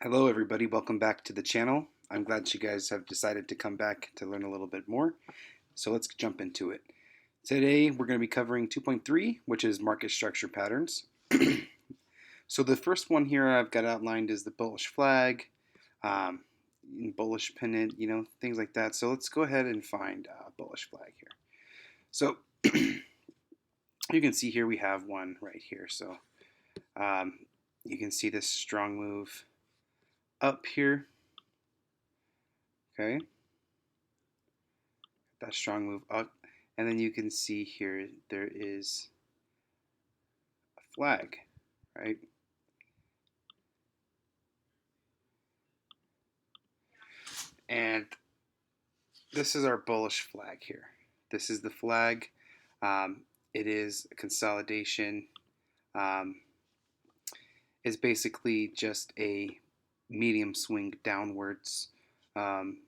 Hello everybody, welcome back to the channel. I'm glad you guys have decided to come back to learn a little bit more. So let's jump into it. Today we're going to be covering 2.3, which is market structure patterns. So the first one here I've got outlined is the bullish flag, um, bullish pennant, things like that. So let's go ahead and find a bullish flag here. So you can see here we have one right here. So um, you can see this strong move up here. Okay, that strong move up, and then you can see here there is a flag, right? And this is our bullish flag here. This is the flag. Um, it is a consolidation. Um, is basically just a medium swing downwards. Um,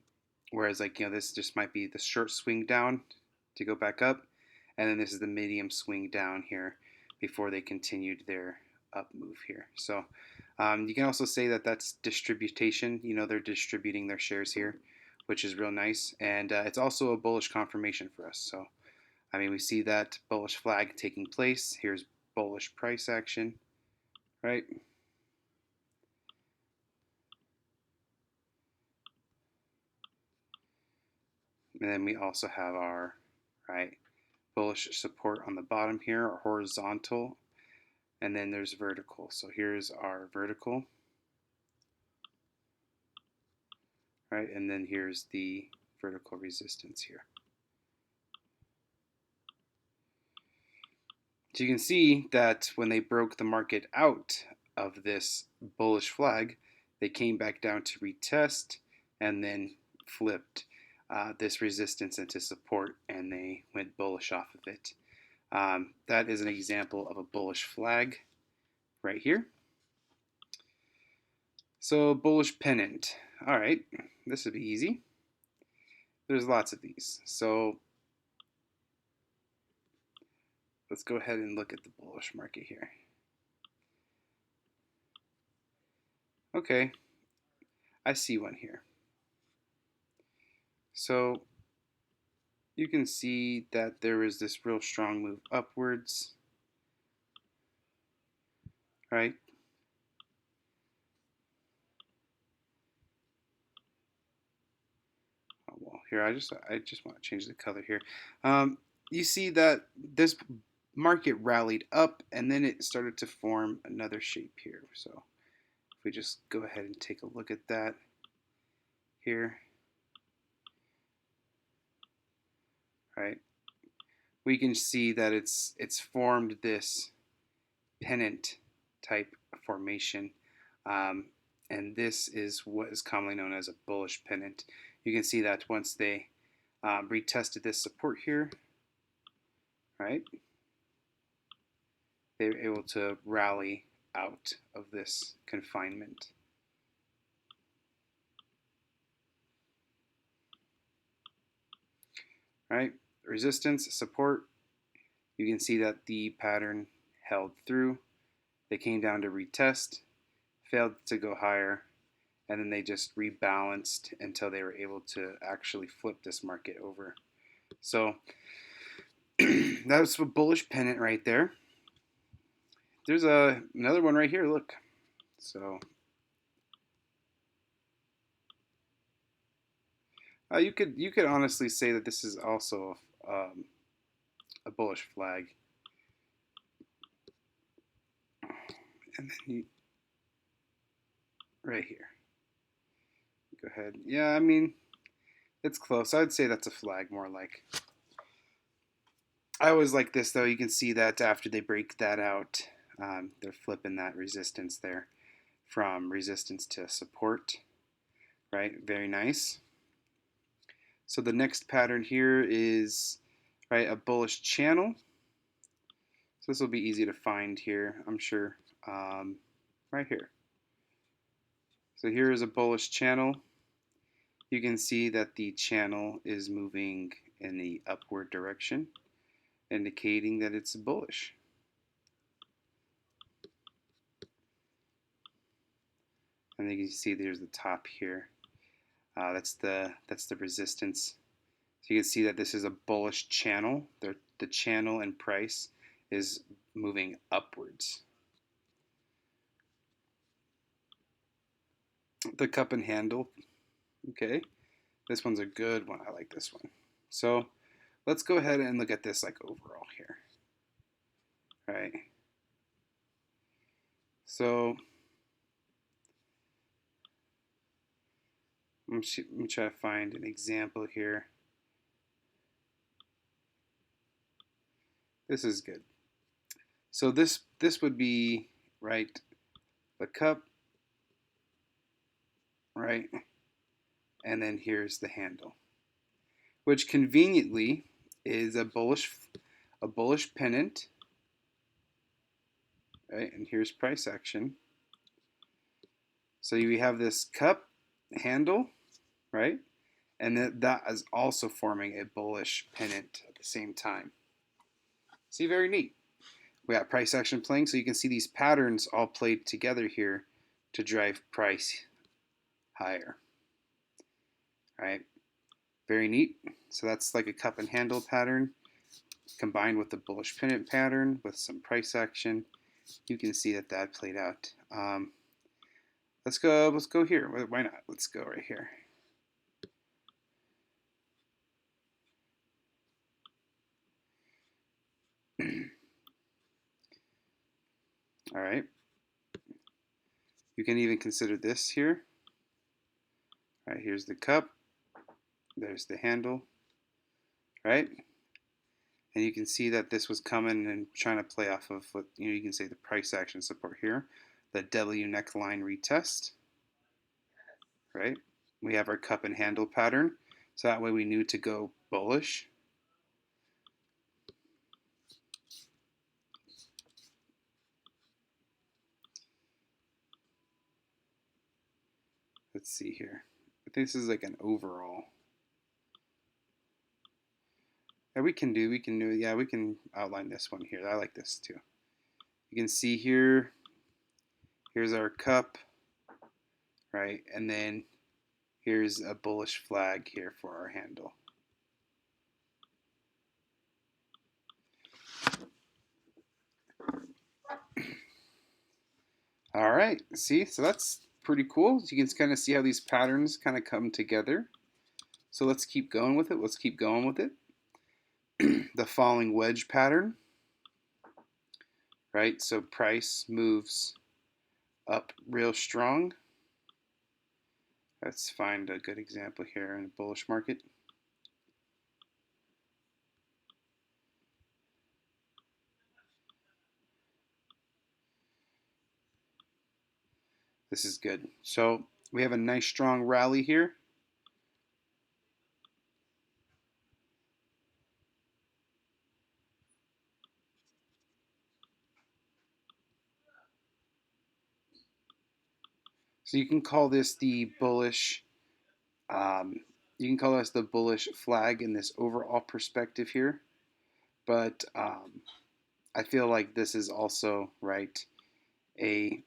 Whereas this just might be the short swing down to go back up, and then this is the medium swing down here before they continued their up move here. So you can also say that that's distribution. They're distributing their shares here, which is real nice, and it's also a bullish confirmation for us. So we see that bullish flag taking place. Here's bullish price action, right? And then we also have our bullish support on the bottom here, or horizontal, and then there's vertical. So here's our vertical, right? And then here's the vertical resistance here. So you can see that when they broke the market out of this bullish flag, they came back down to retest and then flipped this resistance into support, and they went bullish off of it. That is an example of a bullish flag right here. So bullish pennant. All right, this would be easy. There's lots of these. So let's go ahead and look at the bullish market here. Okay, I see one here. So you can see that there is this real strong move upwards, right? Oh, well, here I just want to change the color here. You see that this market rallied up and then it started to form another shape here. So if we just go ahead and take a look at that here, right? We can see that it's formed this pennant type formation, um, and this is what is commonly known as a bullish pennant. You can see that once they retested this support here, right, they were able to rally out of this confinement. Right, resistance, support. You can see that the pattern held through. They came down to retest, failed to go higher, and then they just rebalanced until they were able to actually flip this market over. So that's a bullish pennant right there. There's another one right here. Look. So you could honestly say that this is also a bullish flag. And then right here. Go ahead. Yeah, it's close. I'd say that's a flag more like. I always like this though. You can see that after they break that out, they're flipping that resistance there from resistance to support. Right, very nice. So the next pattern here is a bullish channel. So this will be easy to find here, I'm sure, right here. So here is a bullish channel. You can see that the channel is moving in the upward direction, indicating that it's bullish. And then you can see there's the top here. That's the resistance. So you can see that this is a bullish channel. The channel and price is moving upwards. The cup and handle. Okay, this one's a good one. I like this one. So let's go ahead and look at this like overall here. All right. So let me try to find an example here. This is good. So this would be right, the cup, right, and then here's the handle, which conveniently is a bullish pennant, right? And here's price action. So you have this cup handle, right? And that is also forming a bullish pennant at the same time. See, very neat. We got price action playing, so you can see these patterns all played together here to drive price higher. All right, very neat. So that's like a cup and handle pattern combined with the bullish pennant pattern with some price action. You can see that that played out. Let's go here. Why not? Let's go right here. All right. You can even consider this here. All right, here's the cup. There's the handle. Right? And you can see that this was coming and trying to play off of what you can say the price action support here, the W neckline retest. Right? We have our cup and handle pattern. So that way we knew to go bullish. Let's see here. I think this is like an overall. Yeah, we can do, yeah, we can outline this one here. I like this too. You can see here, here's our cup, right? And then here's a bullish flag here for our handle. All right, see, so that's pretty cool. So you can kind of see how these patterns kind of come together. So let's keep going with it. Let's keep going with it. The falling wedge pattern, right? So price moves up real strong. Let's find a good example here in a bullish market. This is good. So we have a nice strong rally here. So you can call this the bullish, you can call this the bullish flag in this overall perspective here. But I feel like this is also, right, a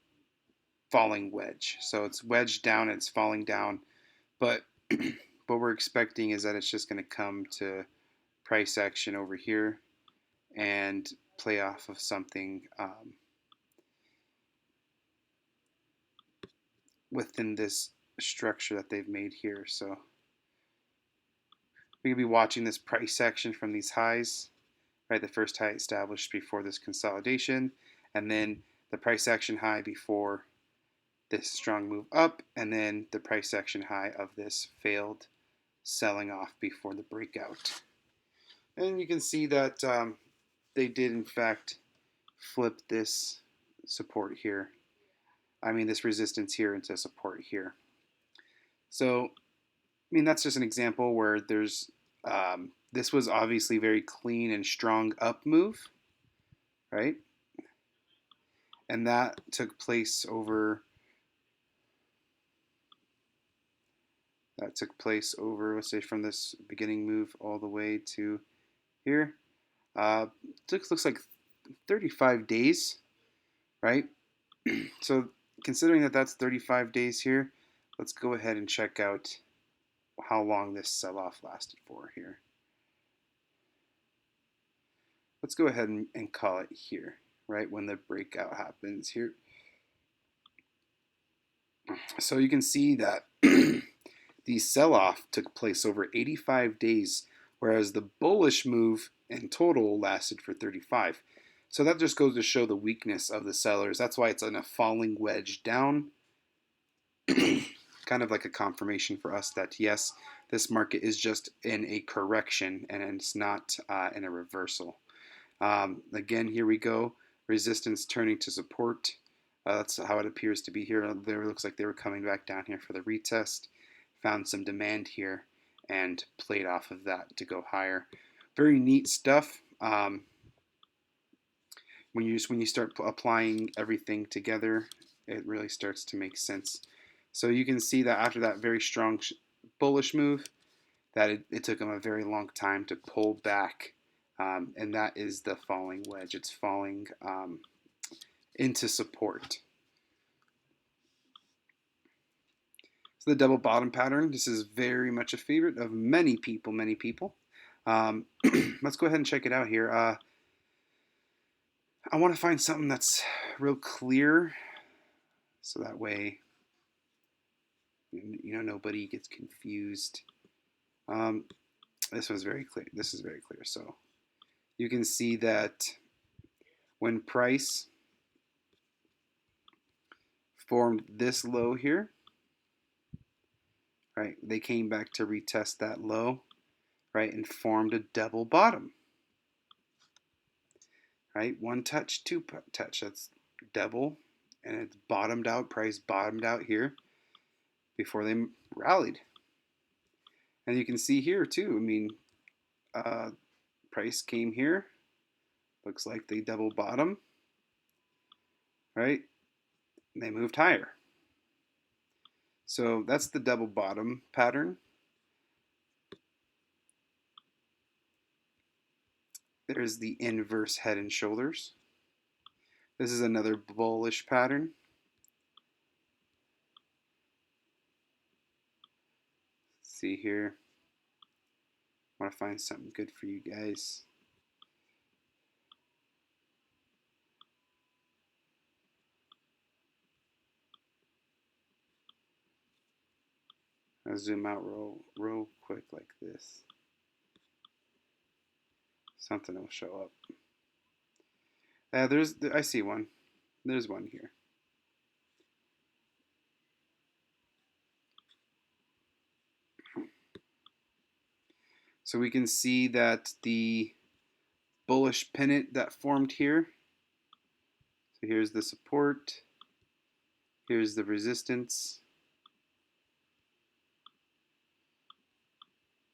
falling wedge. So it's wedged down, it's falling down. But what we're expecting is that it's just going to come to price action over here and play off of something within this structure that they've made here. So we could be watching this price action from these highs, right? The first high established before this consolidation, and then the price action high before this strong move up, and then the price action high of this failed selling off before the breakout. And you can see that they did in fact flip this support here. I mean this resistance here into support here. So, I mean that's just an example where there's this was obviously very clean and strong up move, right? And that took place over let's say from this beginning move all the way to here. Looks like 35 days, right? So considering that that's 35 days here, let's go ahead and check out how long this sell-off lasted for here. Let's go ahead and call it here, right when the breakout happens here. So you can see that the sell-off took place over 85 days, whereas the bullish move in total lasted for 35. So that just goes to show the weakness of the sellers. That's why it's in a falling wedge down. Kind of like a confirmation for us that yes, this market is just in a correction and it's not in a reversal. Again, here we go. Resistance turning to support. That's how it appears to be here. There looks like they were coming back down here for the retest. Found some demand here and played off of that to go higher. Very neat stuff. When you start applying everything together, it really starts to make sense. So you can see that after that very strong bullish move, that it took them a very long time to pull back, and that is the falling wedge. It's falling into support. So the double bottom pattern, this is very much a favorite of many people, let's go ahead and check it out here. I want to find something that's real clear, so that way, nobody gets confused. This one's very clear. This is very clear. So you can see that when price formed this low here, right, they came back to retest that low, right, and formed a double bottom. Right, one touch, two touch, that's double, and it's bottomed out. Price bottomed out here before they rallied. And you can see here too, I mean, price came here, looks like they double bottom, right, and they moved higher. So that's the double bottom pattern. There's the inverse head and shoulders. This is another bullish pattern. Let's see here. I want to find something good for you guys. I'll zoom out real quick like this. Something will show up. I see one. There's one here. So we can see that the bullish pennant that formed here. So here's the support. Here's the resistance.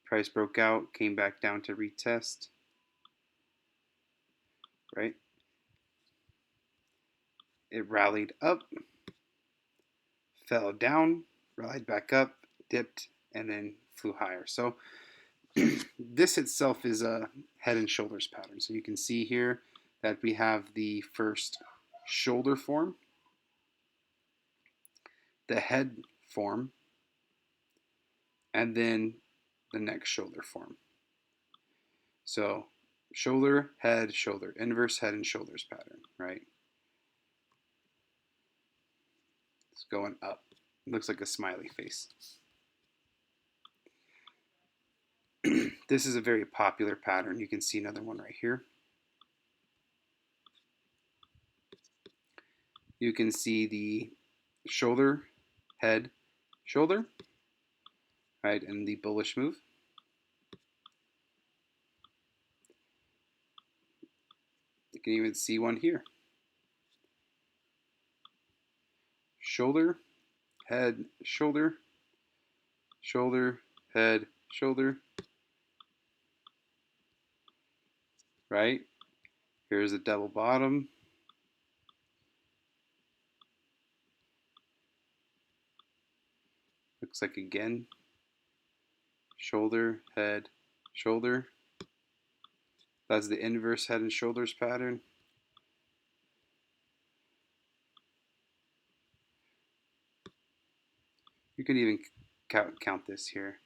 Price broke out, came back down to retest. Right? It rallied up, fell down, rallied back up, dipped, and then flew higher. So this itself is a head and shoulders pattern. So you can see here that we have the first shoulder form, the head form, and then the next shoulder form. So shoulder, head, shoulder, inverse head and shoulders pattern, right? It's going up. It looks like a smiley face. This is a very popular pattern. You can see another one right here. You can see the shoulder, head, shoulder, right, and the bullish move. You can even see one here. Shoulder, head, shoulder, shoulder, head, shoulder, right? Here's a double bottom. Looks like again, shoulder, head, shoulder. That's the inverse head and shoulders pattern. You can even count this here.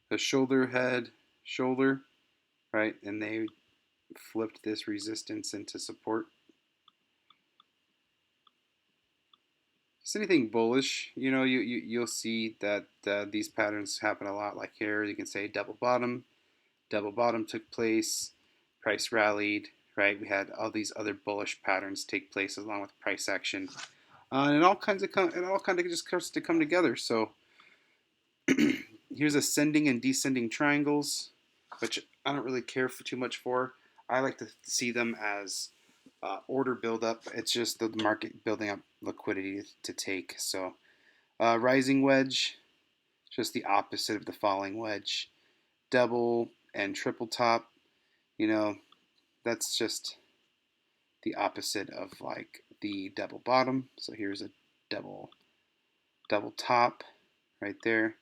The shoulder, head, shoulder, right? And they flipped this resistance into support. Just anything bullish, you'll see that these patterns happen a lot. Like here, you can say double bottom took place, price rallied, right? We had all these other bullish patterns take place along with price action, and it all kind of just starts to come together. So here's ascending and descending triangles, which I don't really care for too much for. I like to see them as order buildup. It's just the market building up liquidity to take. So rising wedge, just the opposite of the falling wedge. Double and triple top, that's just the opposite of like the double bottom. So here's a double top right there.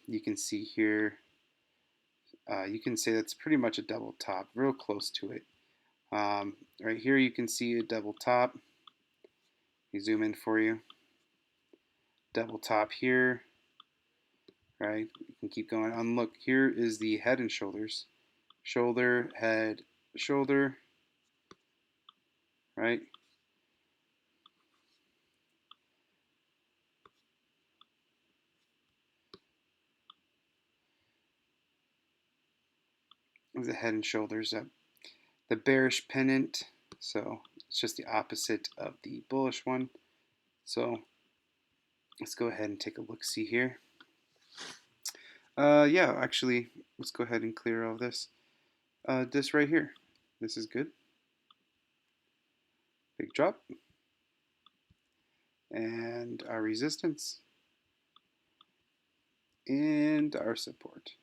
You can see here, you can say that's pretty much a double top, real close to it. Right here you can see a double top. Let me zoom in for you. Double top here, right? You can keep going on. Look, here is the head and shoulders. Shoulder, head, shoulder, right? The head and shoulders up. The bearish pennant, so it's just the opposite of the bullish one. So let's go ahead and take a look see here. Yeah, actually, let's go ahead and clear all this. This right here, this is good. Big drop. And our resistance. And our support.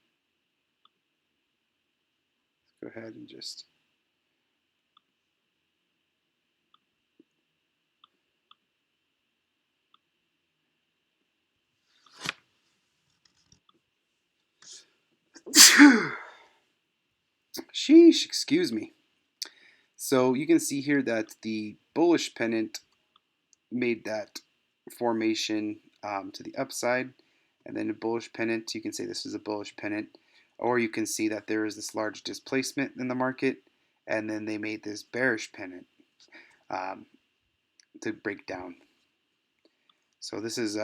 Let's go ahead and just sheesh, excuse me. So you can see here that the bullish pennant made that formation to the upside, and then a bullish pennant, you can say this is a bullish pennant, or you can see that there is this large displacement in the market, and then they made this bearish pennant um, to break down. So this is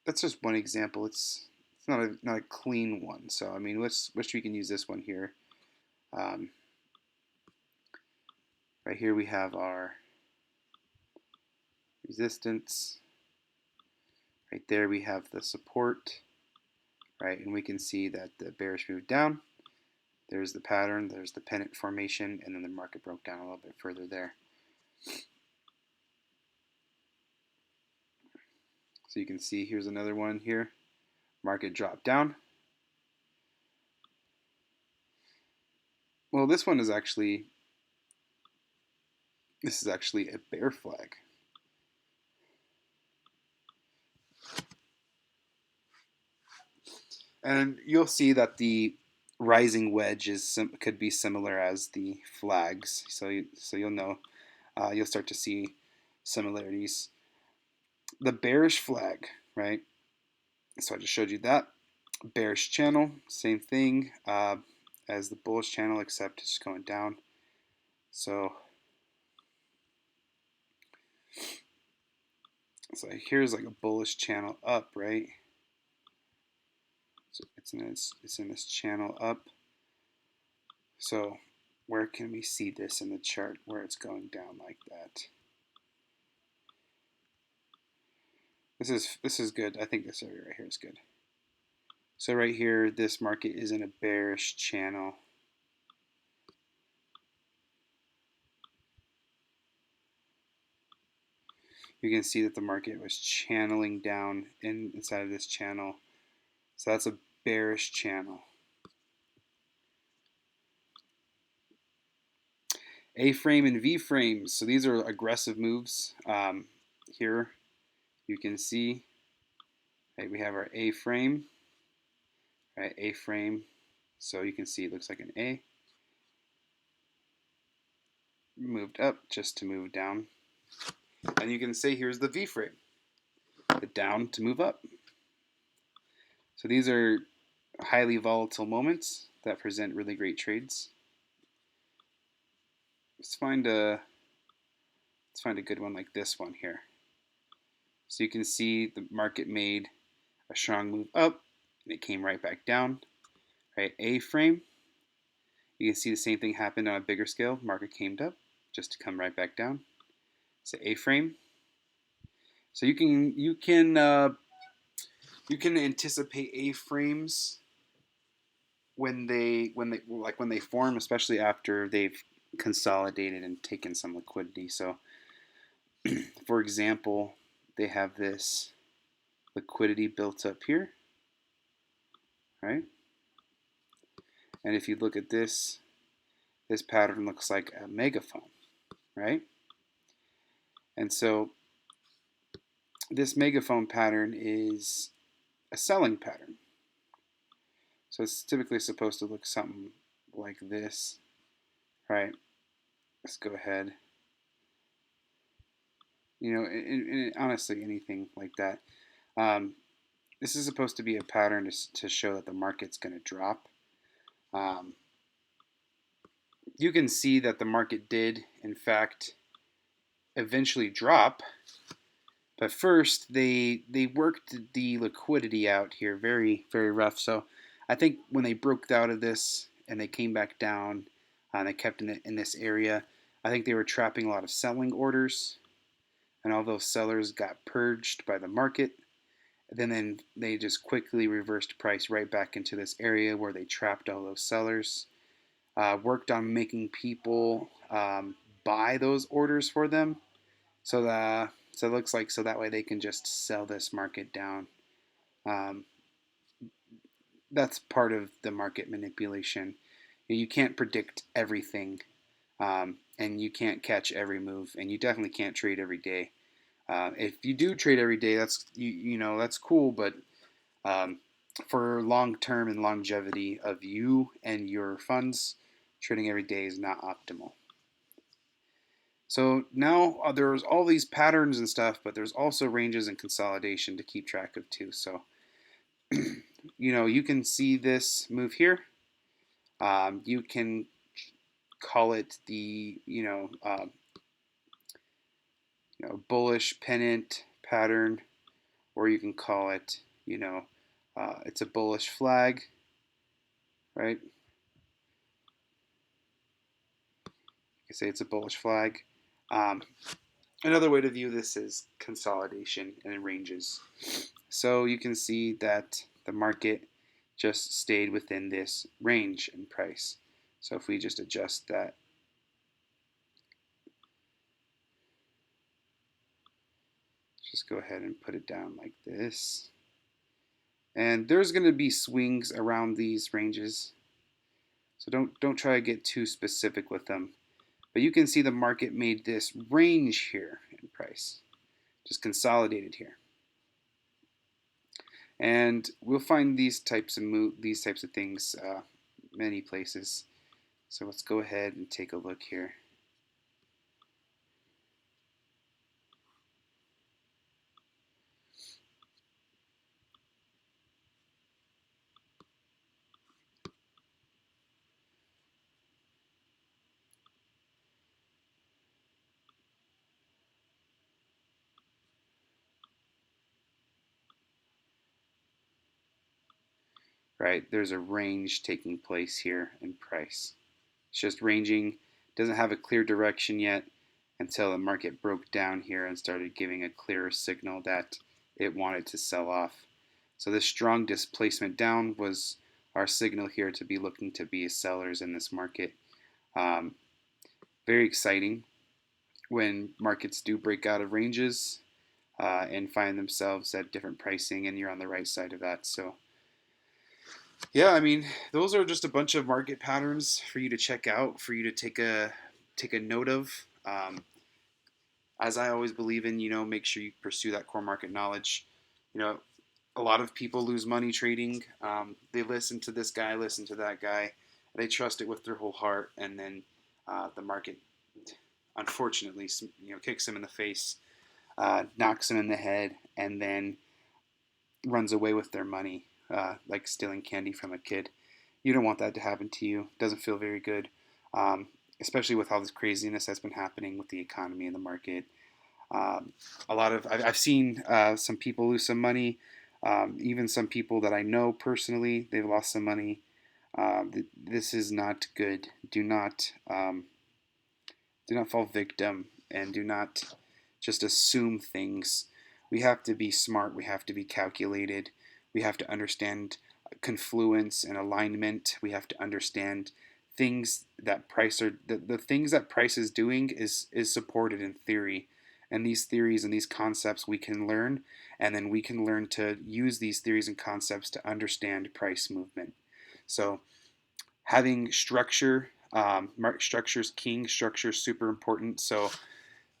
that's just one example. It's not a clean one. So I mean, wish we can use this one here. Right here we have our resistance. Right there we have the support, right? And we can see that the bearish moved down. There's the pattern, there's the pennant formation, and then the market broke down a little bit further there. So you can see here's another one here. Market dropped down. Well, this is actually a bear flag. And you'll see that the rising wedge could be similar as the flags. So you'll know, you'll start to see similarities. The bearish flag, right? So I just showed you that. Bearish channel, same thing as the bullish channel, except it's going down. So here's like a bullish channel up, right? So it's in this channel up. So where can we see this in the chart where it's going down like that? This is good. I think this area right here is good. So right here, this market is in a bearish channel. You can see that the market was channeling down inside of this channel. So that's a bearish channel. A-frame and V-frames. So these are aggressive moves. Here you can see, right, we have our A-frame, right, A-frame. So you can see it looks like an A. Moved up just to move down. And you can say here's the V frame, the down to move up. So these are highly volatile moments that present really great trades. Let's find a good one like this one here. So you can see the market made a strong move up and it came right back down. Right, A frame. You can see the same thing happened on a bigger scale. Market came up just to come right back down. So A frame. So you can anticipate A frames when they form, especially after they've consolidated and taken some liquidity. So, for example, they have this liquidity built up here, right? And if you look at this pattern looks like a megaphone, right? And so this megaphone pattern is a selling pattern. So it's typically supposed to look something like this, right? Let's go ahead. Honestly, anything like that. This is supposed to be a pattern to show that the market's going to drop. Um, you can see that the market did, in fact, eventually drop. But first, they worked the liquidity out here, very, very rough. So I think when they broke out of this and they came back down, and they kept in this area, I think they were trapping a lot of selling orders, and all those sellers got purged by the market. Then they just quickly reversed price right back into this area where they trapped all those sellers. Worked on making people buy those orders for them, so it looks like so that way they can just sell this market down. Um, that's part of the market manipulation. You can't predict everything, and you can't catch every move, and you definitely can't trade every day. If you do trade every day, that's cool, but um, for long term and longevity of you and your funds, trading every day is not optimal. So now there's all these patterns and stuff, but there's also ranges and consolidation to keep track of too. So you can see this move here. You can call it the bullish pennant pattern, or you can call it it's a bullish flag, right? You can say it's a bullish flag. Um, Another way to view this is consolidation and ranges. So you can see that the market just stayed within this range in price. So if we just adjust that, just go ahead and put it down like this. And there's going to be swings around these ranges. So don't try to get too specific with them. But you can see the market made this range here in price, just consolidated here. And we'll find these types of things many places. So let's go ahead and take a look here. Right, there's a range taking place here in price. It's just ranging, doesn't have a clear direction yet until the market broke down here and started giving a clearer signal that it wanted to sell off. So this strong displacement down was our signal here to be looking to be sellers in this market. Um, Very exciting when markets do break out of ranges and find themselves at different pricing, and you're on the right side of that. So yeah, I mean, those are just a bunch of market patterns for you to check out, for you to take a note of. As I always believe in, make sure you pursue that core market knowledge. You know, a lot of people lose money trading. They listen to this guy, listen to that guy. They trust it with their whole heart, and then the market, unfortunately, kicks them in the face. knocks them in the head, and then runs away with their money, like stealing candy from a kid. You don't want that to happen to you. It doesn't feel very good, um, especially with all this craziness that's been happening with the economy and the market. Um, I've seen some people lose some money. Even some people that I know personally, they've lost some money. This is not good. Do not fall victim, and do not just assume things. We have to be smart. We have to be calculated. We have to understand confluence and alignment. We have to understand things that price are the things that price is doing is supported in theory, and these theories and these concepts we can learn, and then we can learn to use these theories and concepts to understand price movement. So having structure, market structure is king. Structure is super important. So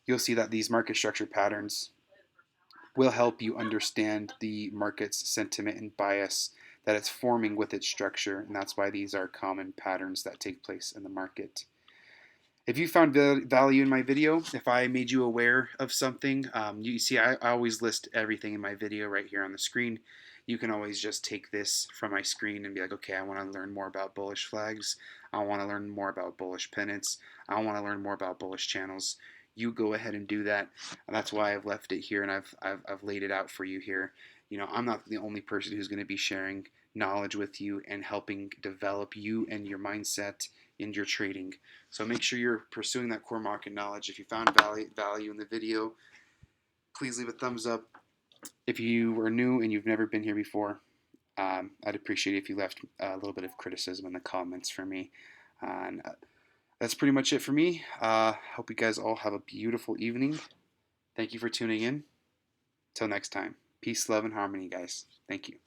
you'll see that these market structure patterns will help you understand the market's sentiment and bias that it's forming with its structure, and that's why these are common patterns that take place in the market. If you found value in my video, if I made you aware of something, you see I always list everything in my video right here on the screen. You can always just take this from my screen and be like, okay, I want to learn more about bullish flags. I want to learn more about bullish pennants. I want to learn more about bullish channels. You go ahead and do that. And that's why I've left it here, and I've laid it out for you here. You know, I'm not the only person who's going to be sharing knowledge with you and helping develop you and your mindset in your trading. So make sure you're pursuing that core market knowledge. If you found value in the video, please leave a thumbs up. If you are new and you've never been here before, I'd appreciate it if you left a little bit of criticism in the comments for me. And that's pretty much it for me. Hope you guys all have a beautiful evening. Thank you for tuning in. Till next time. Peace, love, and harmony, guys. Thank you.